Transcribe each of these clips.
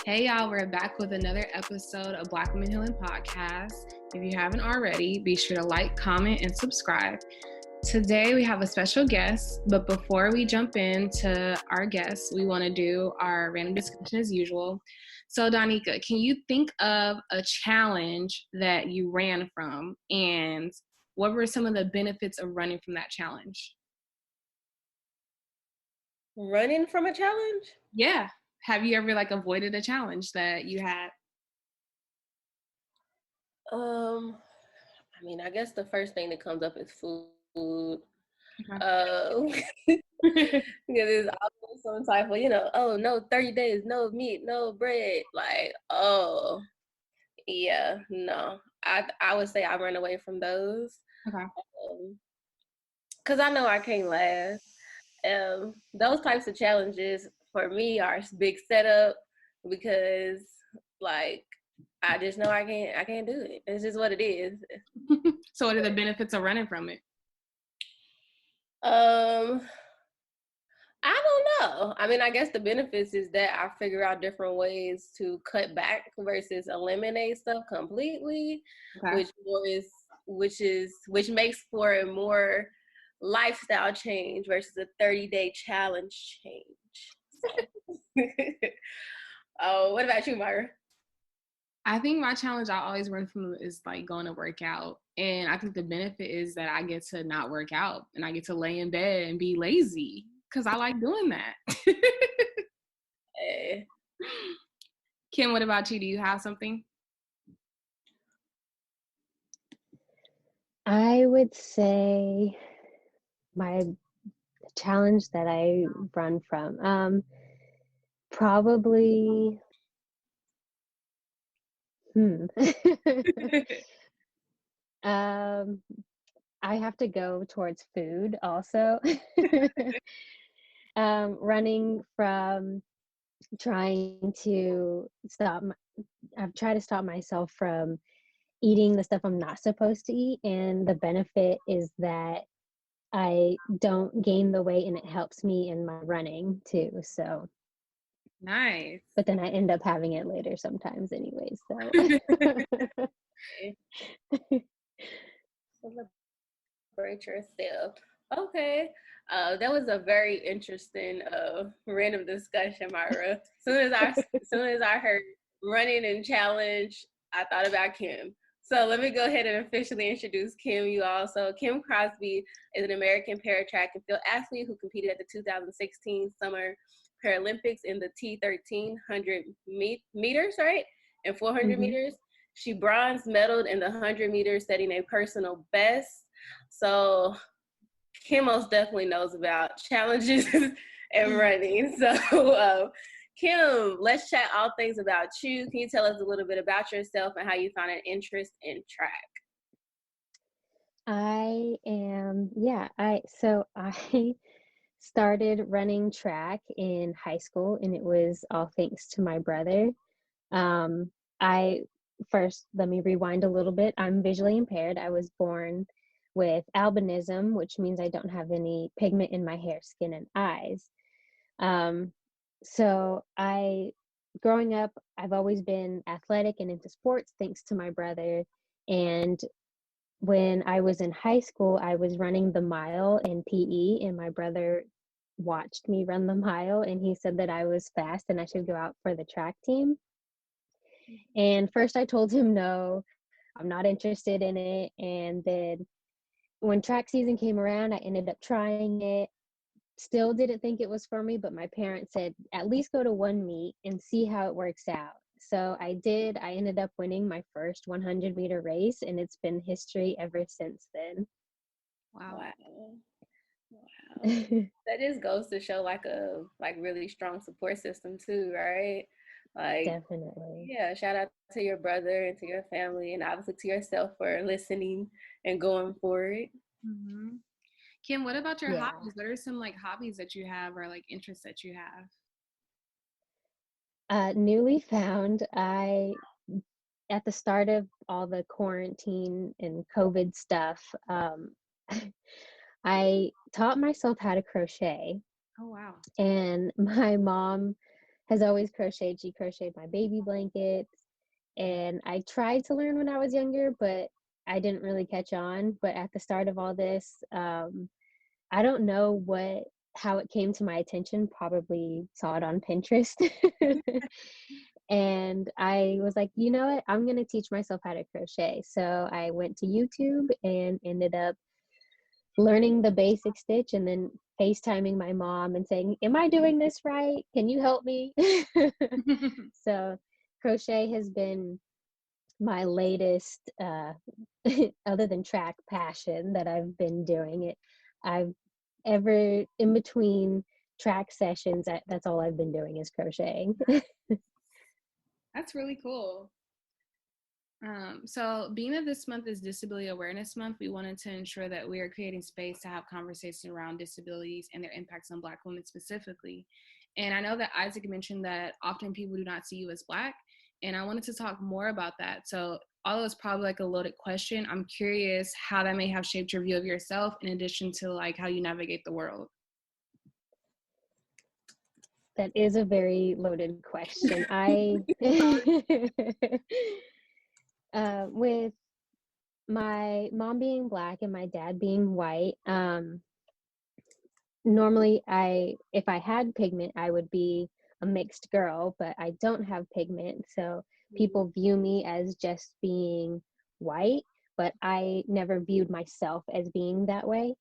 Hey y'all, we're back with another episode of Black Women Healing Podcast. If you haven't already, be sure to like, comment, and subscribe. Today we have a special guest, but before we jump into our guests, we want to do our random discussion as usual. So Donika, can you think of a challenge that you ran from, and what were some of the benefits of running from that challenge? Running from a challenge? Yeah. Have you ever avoided a challenge that you had? I guess the first thing that comes up is food. Okay. Because it's always some type of, oh, no, 30 days, no meat, no bread. Yeah, no. I would say I run away from those. Okay. Because I know I can't last. Those types of challenges for me are big setup because I just know I can't do it. It's just what it is. So what are the benefits of running from it? I don't know. I guess the benefits is that I figure out different ways to cut back versus eliminate stuff completely, Okay. which makes for a more lifestyle change versus a 30-day challenge change. So. Oh, what about you, Myra? I think my challenge I always run from is going to work out. And I think the benefit is that I get to not work out and I get to lay in bed and be lazy because I like doing that. Hey. Kym, what about you? Do you have something? I would say my challenge that I run from, probably, I have to go towards food also. Running from trying to I've tried to stop myself from eating the stuff I'm not supposed to eat, and the benefit is that I don't gain the weight and it helps me in my running too. So Nice. But then I end up having it later sometimes anyways. So Celebrate yourself. Okay. That was a very interesting random discussion, Myra. As soon as I heard running and challenge, I thought about Kym. So let me go ahead and officially introduce Kym, you all. So Kym Crosby is an American para-track and field athlete who competed at the 2016 Summer Paralympics in the T1300 meters, right? And 400 meters. She bronze medaled in the 100 meters, setting a personal best. So Kym most definitely knows about challenges and running. So Kym, let's chat all things about you. Can you tell us a little bit about yourself and how you found an interest in track? I started running track in high school, and it was all thanks to my brother. Let me rewind a little bit. I'm visually impaired. I was born with albinism, which means I don't have any pigment in my hair, skin, and eyes. Growing up, I've always been athletic and into sports thanks to my brother. And when I was in high school, I was running the mile in PE, and my brother watched me run the mile, and he said that I was fast and I should go out for the track team. And first I told him no, I'm not interested in it. And then when track season came around, I ended up trying it. Still didn't think it was for me, but my parents said, at least go to one meet and see how it works out. So I did. I ended up winning my first 100-meter race, and it's been history ever since then. Wow. That just goes to show a really strong support system too, right? Definitely. Yeah, shout out to your brother and to your family, and obviously to yourself for listening and going for it. Mm-hmm. Kym, what about your hobbies? What are some hobbies that you have or interests that you have? Newly found, at the start of all the quarantine and COVID stuff, I taught myself how to crochet. Oh, wow. And my mom has always crocheted. She crocheted my baby blankets, and I tried to learn when I was younger, but I didn't really catch on. But at the start of all this, I don't know how it came to my attention. Probably saw it on Pinterest. And I was like, you know what? I'm going to teach myself how to crochet. So I went to YouTube and ended up learning the basic stitch, and then FaceTiming my mom and saying, am I doing this right? Can you help me? So crochet has been my latest, other than track, passion that I've been doing. I've ever in between track sessions, that's all I've been doing is crocheting. That's really cool. So being that this month is Disability Awareness Month, we wanted to ensure that we are creating space to have conversations around disabilities and their impacts on Black women specifically. And I know that Isaac mentioned that often people do not see you as Black, and I wanted to talk more about that. So although it's probably like a loaded question, I'm curious how that may have shaped your view of yourself in addition to like how you navigate the world. That is a very loaded question. With my mom being Black and my dad being white, normally if I had pigment, I would be a mixed girl, but I don't have pigment. So people view me as just being white, but I never viewed myself as being that way.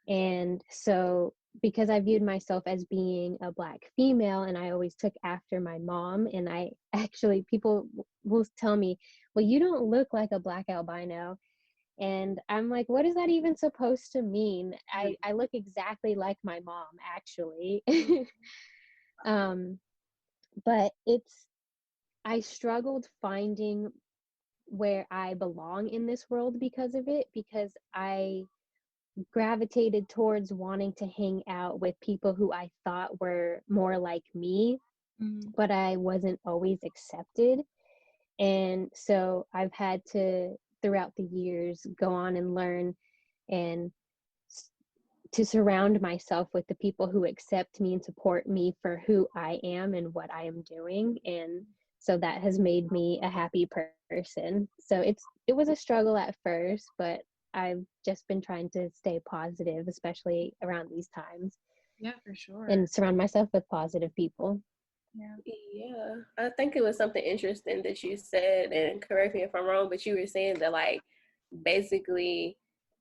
And so because I viewed myself as being a Black female, and I always took after my mom, and I actually, people will tell me, well, you don't look like a Black albino. And I'm like, what is that even supposed to mean? I look exactly like my mom, actually. But I struggled finding where I belong in this world because of it, because I gravitated towards wanting to hang out with people who I thought were more like me, but I wasn't always accepted. And so I've had to, throughout the years, go on and learn and to surround myself with the people who accept me and support me for who I am and what I am doing. And so that has made me a happy person. So it was a struggle at first, but I've just been trying to stay positive, especially around these times. Yeah, for sure. And surround myself with positive people. Yeah, I think it was something interesting that you said, and correct me if I'm wrong, but you were saying that like basically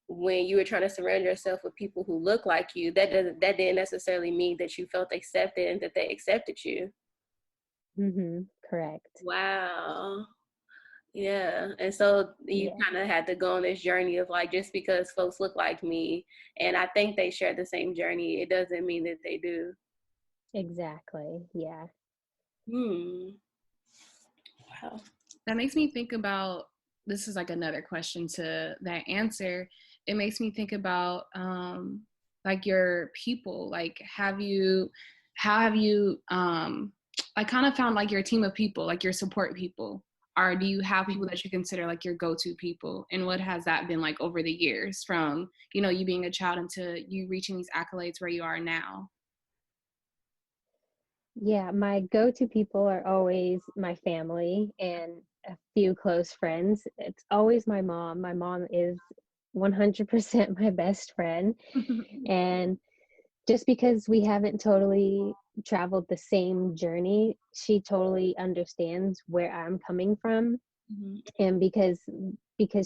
when you were trying to surround yourself with people who look like you, that didn't necessarily mean that you felt accepted and that they accepted you. Correct. Wow. Yeah. And so you kind of had to go on this journey of like, just because folks look like me and I think they share the same journey, it doesn't mean that they do. Exactly. Yeah. Wow. That makes me think about, this is like another question to that answer. It makes me think about like your people. Like how have you like kind of found like your team of people, like your support people? Or do you have people that you consider like your go-to people? And what has that been like over the years from, you know, you being a child into you reaching these accolades where you are now? Yeah, my go-to people are always my family and a few close friends. It's always my mom. My mom is 100% my best friend. And just because we haven't totally traveled the same journey, she totally understands where I'm coming from. And because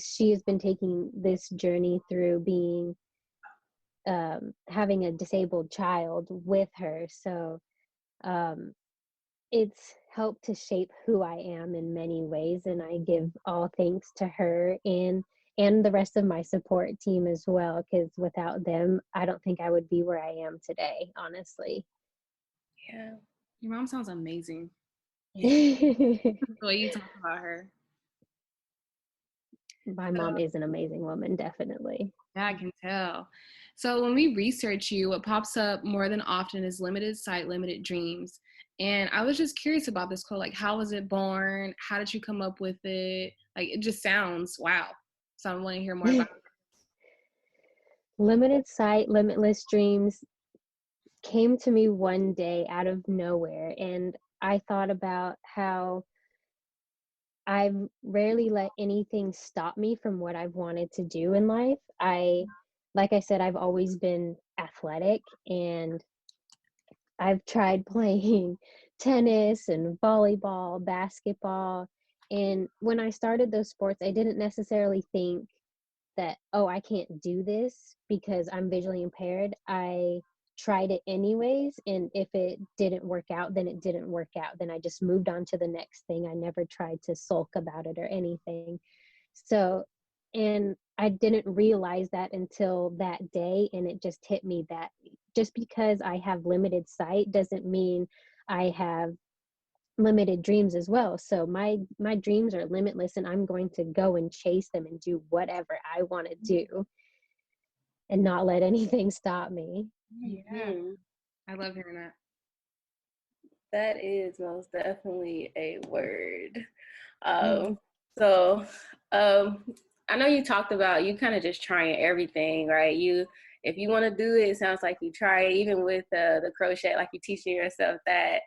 she has been taking this journey through being having a disabled child with her. So it's helped to shape who I am in many ways, and I give all thanks to her and the rest of my support team as well, because without them, I don't think I would be where I am today, honestly. Yeah. Your mom sounds amazing. The way you talk about her. My mom is an amazing woman, definitely. Yeah, I can tell. So when we research you, what pops up more than often is limited sight, limited dreams. And I was just curious about this quote, like how was it born? How did you come up with it? Like it just sounds wow. So I want to hear more about it. Limited sight, limitless dreams came to me one day out of nowhere, and I thought about how I've rarely let anything stop me from what I've wanted to do in life. Like I said, I've always been athletic, and I've tried playing tennis and volleyball, basketball. And when I started those sports, I didn't necessarily think that, oh, I can't do this because I'm visually impaired. I tried it anyways. And if it didn't work out, then it didn't work out. Then I just moved on to the next thing. I never tried to sulk about it or anything. So, and I didn't realize that until that day. And it just hit me that just because I have limited sight doesn't mean I have limited dreams as well. So my dreams are limitless, and I'm going to go and chase them and do whatever I want to do and not let anything stop me. Yeah. I love hearing that. That is most definitely a word. So I know you talked about you kind of just trying everything, right? If you want to do it, it sounds like you try it, even with the crochet, like you're teaching yourself that.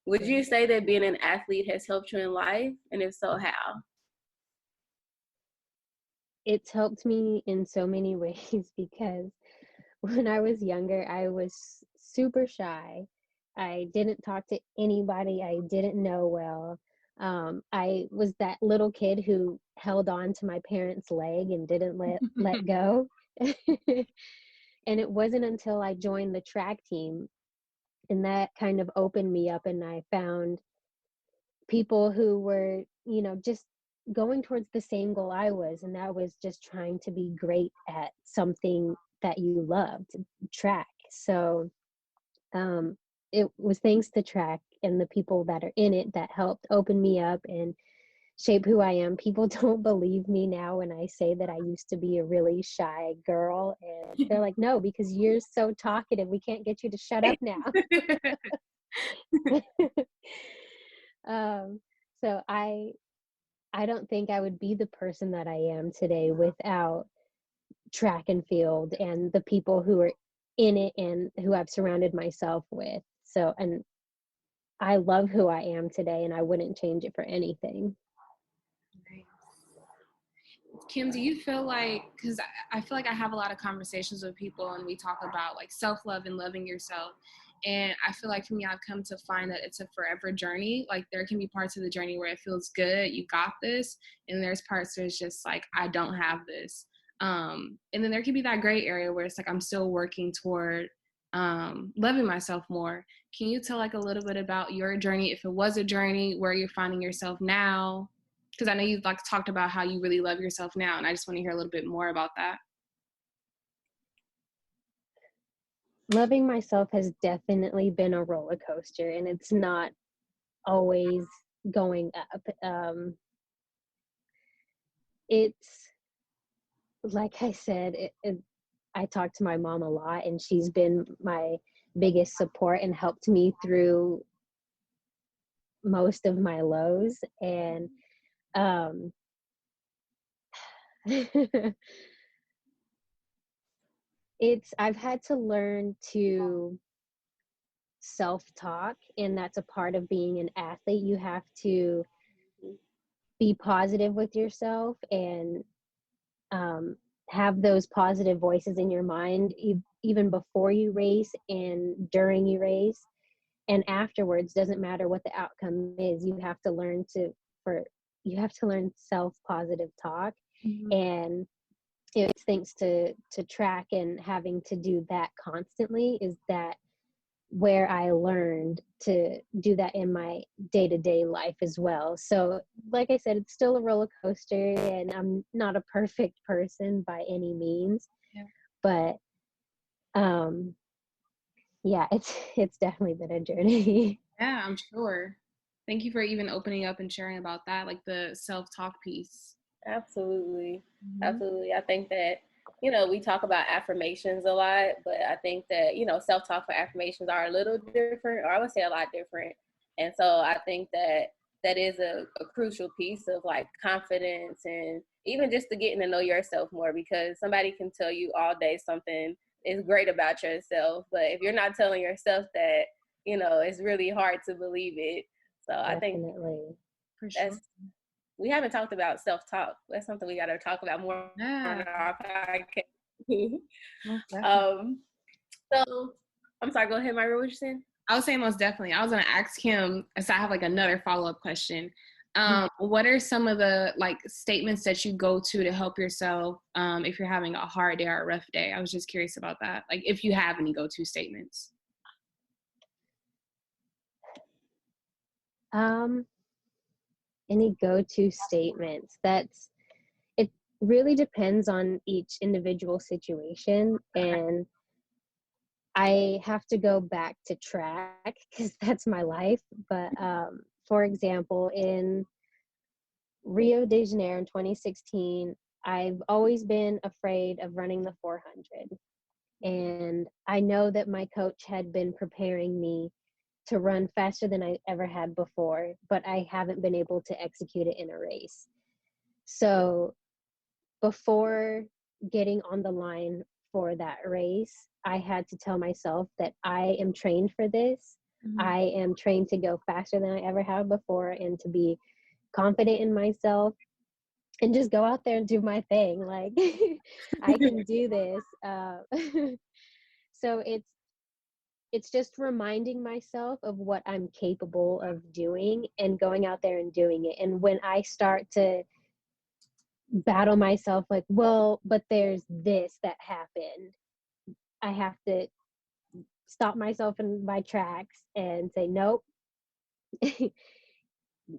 Would you say that being an athlete has helped you in life? And if so, how? It's helped me in so many ways because when I was younger, I was super shy. I didn't talk to anybody I didn't know well. I was that little kid who held on to my parents' leg and didn't let go. And it wasn't until I joined the track team, and that kind of opened me up, and I found people who were, just going towards the same goal I was, and that was just trying to be great at something that you loved, track. So it was thanks to track and the people that are in it that helped open me up and shape who I am. People don't believe me now when I say that I used to be a really shy girl, and they're like, no, because you're so talkative, we can't get you to shut up now. So I don't think I would be the person that I am today without track and field and the people who are in it and who I've surrounded myself with. So, and I love who I am today, and I wouldn't change it for anything. Kym, do you feel like, because I feel like I have a lot of conversations with people and we talk about like self-love and loving yourself. And I feel like for me, I've come to find that it's a forever journey. Like there can be parts of the journey where it feels good, you got this. And there's parts where it's just like, I don't have this. And then there can be that gray area where it's like, I'm still working toward loving myself more. Can you tell like a little bit about your journey, if it was a journey, where you're finding yourself now? Because I know you've like talked about how you really love yourself now, and I just want to hear a little bit more about that. Loving myself has definitely been a roller coaster, and it's not always going up. It's like I said, I talk to my mom a lot, and she's been my biggest support and helped me through most of my lows. And I've had to learn to self-talk, and that's a part of being an athlete. You have to be positive with yourself and have those positive voices in your mind, even before you race and during you race and afterwards. Doesn't matter what the outcome is, you have to learn self-positive talk. Mm-hmm. And it's thanks to track and having to do that constantly is that where I learned to do that in my day-to-day life as well. So like I said, it's still a roller coaster, and I'm not a perfect person by any means. Yeah. But yeah, it's definitely been a journey. Yeah, I'm sure. Thank you for even opening up and sharing about that, like the self-talk piece. Absolutely. Mm-hmm. Absolutely. I think that, we talk about affirmations a lot, but I think that, self-talk for affirmations are a little different, or I would say a lot different. And so I think that is a crucial piece of like confidence, and even just to getting to know yourself more, because somebody can tell you all day something is great about yourself, but if you're not telling yourself that, it's really hard to believe it. So I think Definitely. For sure. we haven't talked about self-talk. That's something we got to talk about more on our podcast. Most definitely. So I'm sorry, go ahead, Myra, what you saying? I was saying most definitely. I was going to ask him, so I have like another follow-up question. What are some of the like statements that you go to help yourself if you're having a hard day or a rough day? I was just curious about that. Like if you have any go-to statements. Any go-to statements? It really depends on each individual situation, and I have to go back to track because that's my life. But for example, in Rio de Janeiro in 2016, I've always been afraid of running the 400. And I know that my coach had been preparing me to run faster than I ever had before, but I haven't been able to execute it in a race. So before getting on the line for that race, I had to tell myself that I am trained for this. Mm-hmm. I am trained to go faster than I ever have before and to be confident in myself and just go out there and do my thing. Like I can do this. So it's just reminding myself of what I'm capable of doing and going out there and doing it. And when I start to battle myself like, well, but there's this that happened, I have to stop myself in my tracks and say, nope,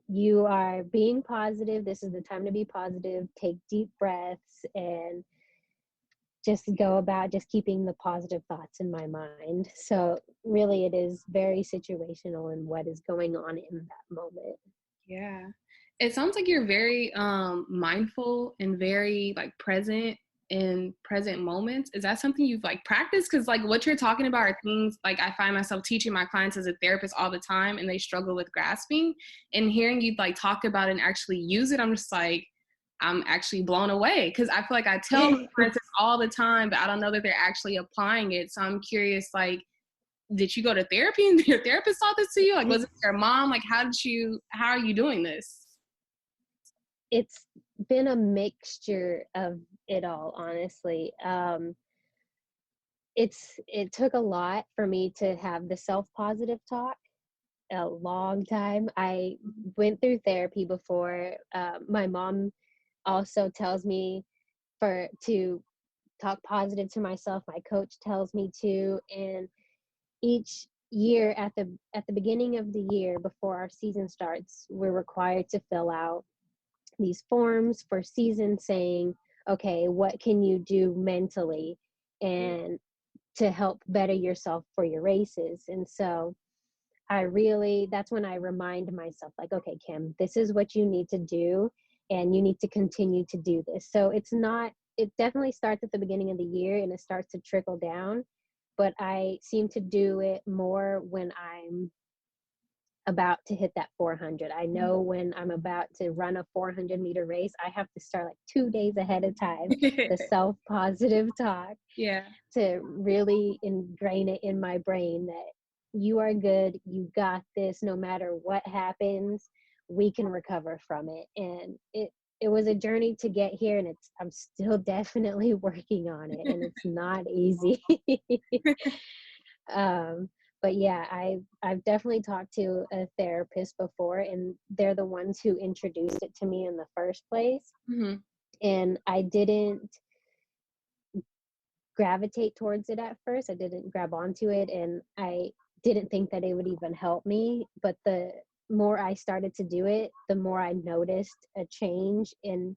you are being positive. This is the time to be positive. Take deep breaths and just go about just keeping the positive thoughts in my mind. So really it is very situational in what is going on in that moment. Yeah. It sounds like you're very mindful and very like present in present moments. Is that something you've like practiced? Because like what you're talking about are things like I find myself teaching my clients as a therapist all the time and they struggle with grasping, and hearing you like talk about it and actually use it, I'm just like, I'm actually blown away because I feel like I tell my clients all the time, but I don't know that they're actually applying it. So I'm curious, like, did you go to therapy and your therapist taught this to you? Like, was it your mom? Like, how are you doing this? It's been a mixture of it all, honestly. It took a lot for me to have the self-positive talk, a long time. I went through therapy before. My mom also tells me to talk positive to myself. My coach tells me to, and each year at the beginning of the year before our season starts, we're required to fill out these forms for season saying, okay, what can you do mentally and to help better yourself for your races. And so that's when I remind myself, like, okay, Kym, this is what you need to do and you need to continue to do this. So it definitely starts at the beginning of the year and it starts to trickle down, but I seem to do it more when I'm about to hit that 400. I know when I'm about to run a 400-meter race, I have to start like 2 days ahead of time, the self-positive talk, to really ingrain it in my brain that you are good, you got this, no matter what happens, we can recover from it. And it was a journey to get here, and I'm still definitely working on it, and it's not easy. But yeah, I've definitely talked to a therapist before, and they're the ones who introduced it to me in the first place. Mm-hmm. And I didn't gravitate towards it at first. I didn't grab onto it, and I didn't think that it would even help me. But the more I started to do it, the more I noticed a change in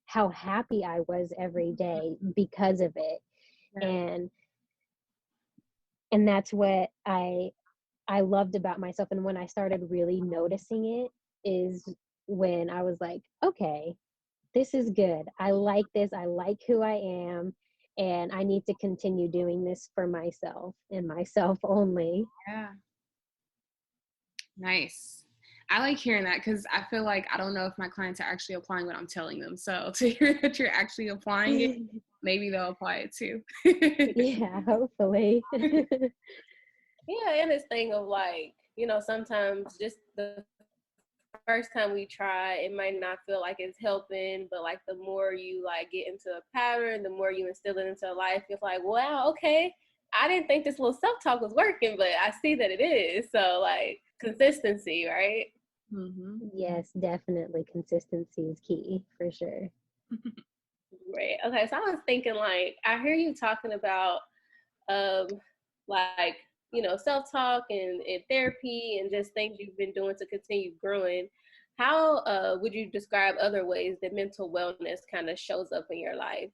how happy I was every day because of it. Yeah. And that's what I loved about myself. And when I started really noticing it is when I was like, okay, this is good. I like this. I like who I am. And I need to continue doing this for myself and myself only. Yeah. Nice. I like hearing that because I feel like I don't know if my clients are actually applying what I'm telling them. So to hear that you're actually applying it, maybe they'll apply it too. Yeah, hopefully. Yeah, and this thing of like, you know, sometimes just the first time we try, it might not feel like it's helping, but like the more you like get into a pattern, the more you instill it into life, it's like, wow, okay, I didn't think this little self-talk was working, but I see that it is. So like consistency, right? Mm-hmm. Yes, definitely. Consistency is key for sure. Right. Okay. So I was thinking, like, I hear you talking about, um, like, you know, self-talk and therapy and just things you've been doing to continue growing. How would you describe other ways that mental wellness kind of shows up in your life?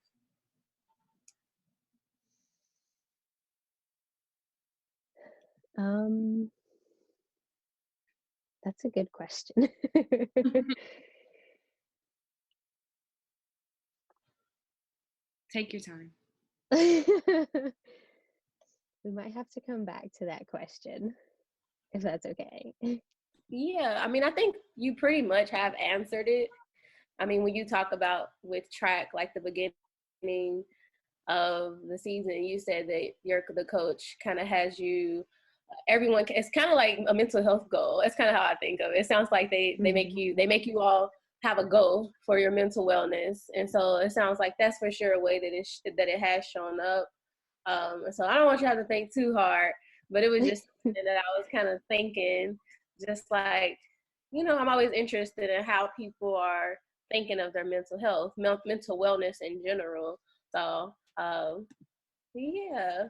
Um, that's a good question. Take your time. We might have to come back to that question if that's okay. Yeah. I mean, I think you pretty much have answered it. I mean, when you talk about with track, like the beginning of the season, you said that the coach kind of has you, everyone, it's kind of like a mental health goal. That's kind of how I think of it. It sounds like they make Mhm. you all have a goal for your mental wellness, and so it sounds like that's for sure a way that it has shown up. So I don't want you to have to think too hard, but it was just something that I was kind of thinking, just like, you know, I'm always interested in how people are thinking of their mental health, mental wellness in general. So yeah.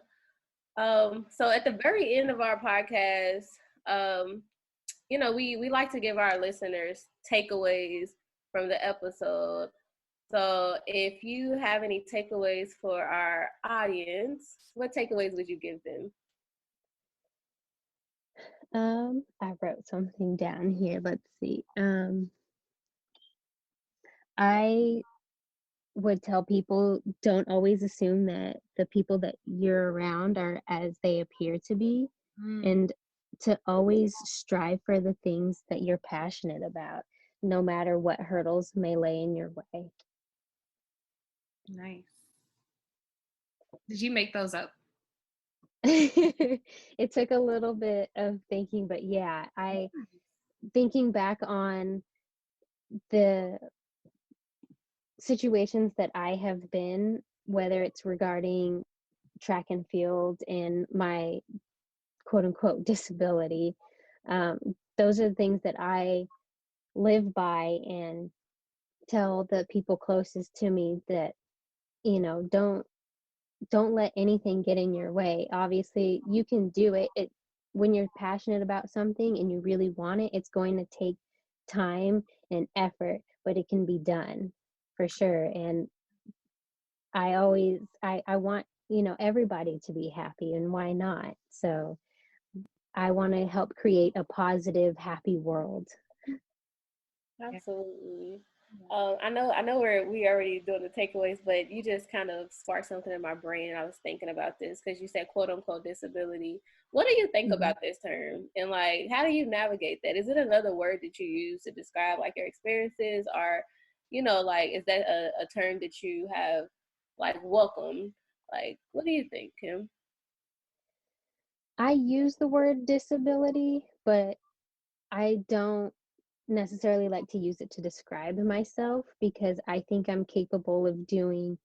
So at the very end of our podcast, um, you know, we like to give our listeners takeaways from the episode. So if you have any takeaways for our audience, what takeaways would you give them? I wrote something down here. Let's see. I would tell people don't always assume that the people that you're around are as they appear to be, Mm, and to always strive for the things that you're passionate about, no matter what hurdles may lay in your way. nice. Did you make those up? It took a little bit of thinking, but yeah, I thinking back on the situations that I have been, whether it's regarding track and field and my quote unquote disability, um, those are the things that I live by and tell the people closest to me that, you know, don't let anything get in your way. Obviously, you can do it. It when you're passionate about something and you really want it, it's going to take time and effort, but it can be done for sure. And I want, you know, everybody to be happy, and why not? So I want to help create a positive, happy world. Yeah. Absolutely. I know we already doing the takeaways, but you just kind of sparked something in my brain. And I was thinking about this because you said quote unquote disability. What do you think Mhm. about this term? And like, how do you navigate that? Is it another word that you use to describe like your experiences, or, you know, like, is that a term that you have like welcomed? Like, what do you think, Kym? I use the word disability, but I don't necessarily like to use it to describe myself because I think I'm capable of doing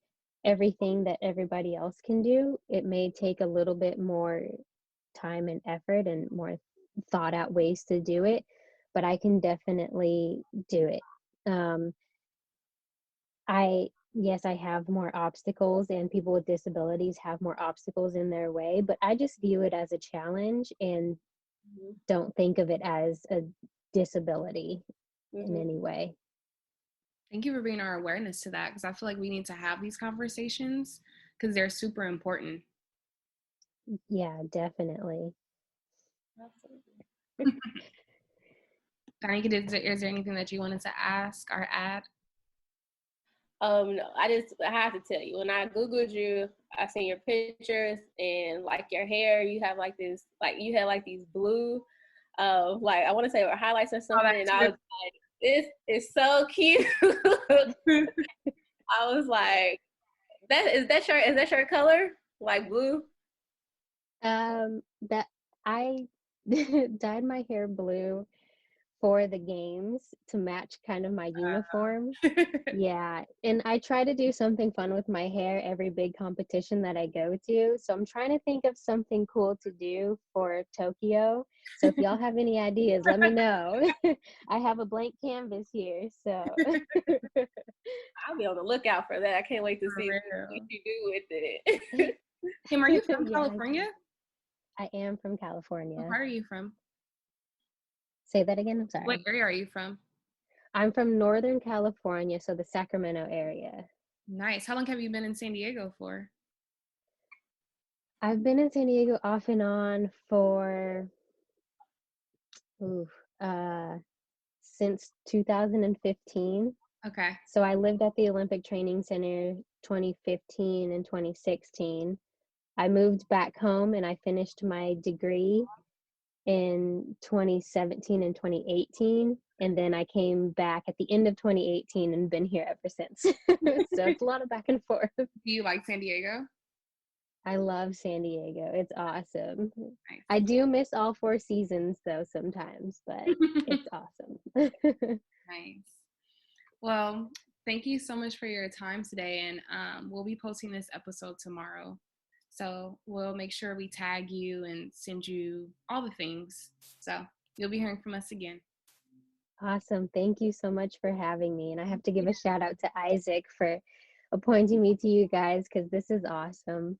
everything that everybody else can do. It may take a little bit more time and effort and more thought out ways to do it, but I can definitely do it. Um, yes, I have more obstacles, and people with disabilities have more obstacles in their way, but I just view it as a challenge and don't think of it as a disability in Mm-hmm. any way. Thank you for bringing our awareness to that because I feel like we need to have these conversations because they're super important. Yeah, definitely. Absolutely. Danica, is there anything that you wanted to ask or add? No, I have to tell you, when I Googled you, I seen your pictures and like your hair, you have like this, like you had like these blue, like I want to say highlights or Oh, something. And that's I was really like, this is so cute. I was like, that is that your color? Like blue? That I dyed my hair blue for the games to match kind of my uniform. Yeah, and I try to do something fun with my hair every big competition that I go to. So I'm trying to think of something cool to do for Tokyo. So if y'all have any ideas, let me know. I have a blank canvas here, so I'll be on the lookout for that. I can't wait to For see what real. you do with it. Kym, are you from yeah, California? I am from What California. part are you from? Say that again, I'm What sorry. area are you from? I'm from Northern California, so the Sacramento area. Nice. How long have you been in San Diego for? I've been in San Diego off and on for ooh, uh, since 2015. Okay. So I lived at the Olympic Training Center 2015 and 2016. I moved back home and I finished my degree in 2017 and 2018. And then I came back at the end of 2018 and been here ever since. So it's a lot of back and forth. Do you like San Diego? I love San Diego. It's awesome. Nice. I do miss all 4 seasons though sometimes, but it's awesome. Nice. Well, thank you so much for your time today. And we'll be posting this episode tomorrow. So we'll make sure we tag you and send you all the things. So you'll be hearing from us again. Awesome. Thank you so much for having me. And I have to give a shout out to Isaac for appointing me to you guys because this is awesome.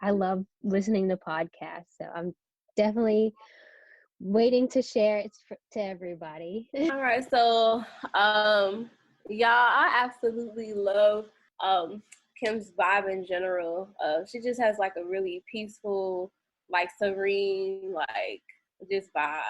I love listening to podcasts. So I'm definitely waiting to share it to everybody. All right, so y'all, I absolutely love Kym's vibe in general. She just has like a really peaceful, like serene, like just vibe.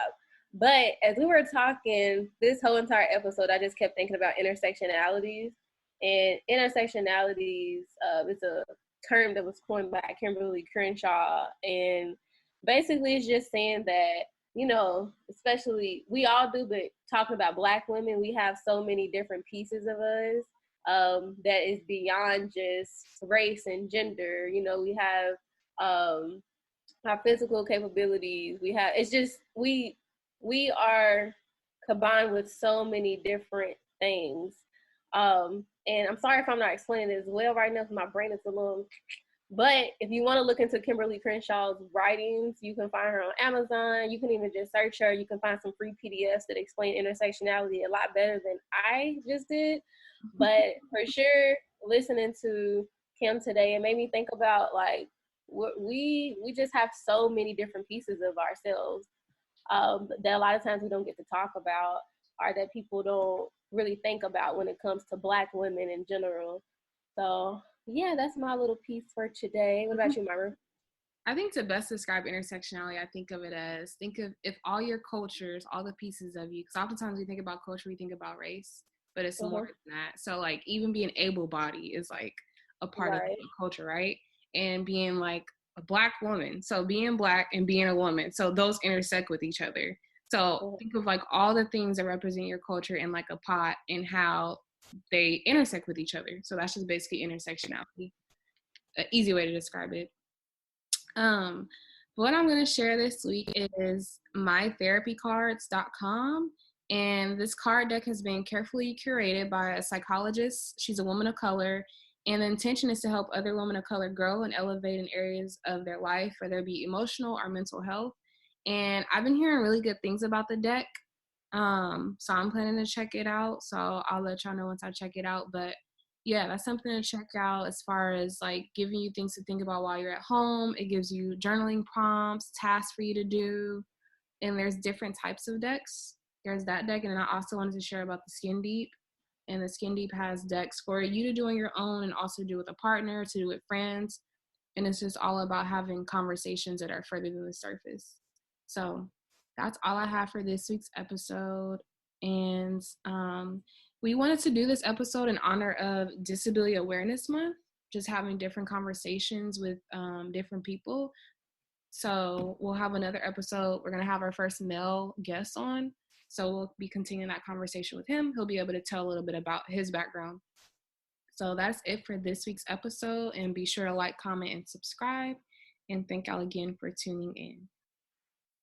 But as we were talking this whole entire episode, I just kept thinking about intersectionalities. And intersectionalities is a term that was coined by Kimberly Crenshaw. And basically it's just saying that, you know, especially we all do, but talking about Black women, we have so many different pieces of us that is beyond just race and gender. You know, we have our physical capabilities. We have, it's just, we are combined with so many different things. And I'm sorry if I'm not explaining it as well right now because my brain is a little. But if you want to look into Kimberly Crenshaw's writings, you can find her on Amazon. You can even just search her. You can find some free PDFs that explain intersectionality a lot better than I just did. But for sure, listening to Kym today, it made me think about like we just have so many different pieces of ourselves that a lot of times we don't get to talk about, or that people don't really think about when it comes to Black women in general. So yeah, that's my little piece for today. What about you, Myra? I think to best describe intersectionality, I think of it as think of if all your cultures, all the pieces of you, because oftentimes we think about culture, we think about race, but it's more than that. So like even being able-bodied is like a part of the culture, right? And being like a Black woman, so being Black and being a woman, so those intersect with each other. So think of like all the things that represent your culture in like a pot and how they intersect with each other. So that's just basically intersectionality. An easy way to describe it. What I'm going to share this week is mytherapycards.com. And this card deck has been carefully curated by a psychologist. She's a woman of color. And the intention is to help other women of color grow and elevate in areas of their life, whether it be emotional or mental health. And I've been hearing really good things about the deck. So I'm planning to check it out. So I'll let y'all know once I check it out. But yeah, that's something to check out as far as like giving you things to think about while you're at home. It gives you journaling prompts, tasks for you to do. And there's different types of decks. There's that deck. And then I also wanted to share about the Skin Deep. And the Skin Deep has decks for you to do on your own and also do with a partner, to do with friends. And it's just all about having conversations that are further than the surface. So that's all I have for this week's episode. And we wanted to do this episode in honor of Disability Awareness Month, just having different conversations with different people. So we'll have another episode. We're going to have our first male guest on. So we'll be continuing that conversation with him. He'll be able to tell a little bit about his background. So that's it for this week's episode. And be sure to like, comment, and subscribe. And thank y'all again for tuning in.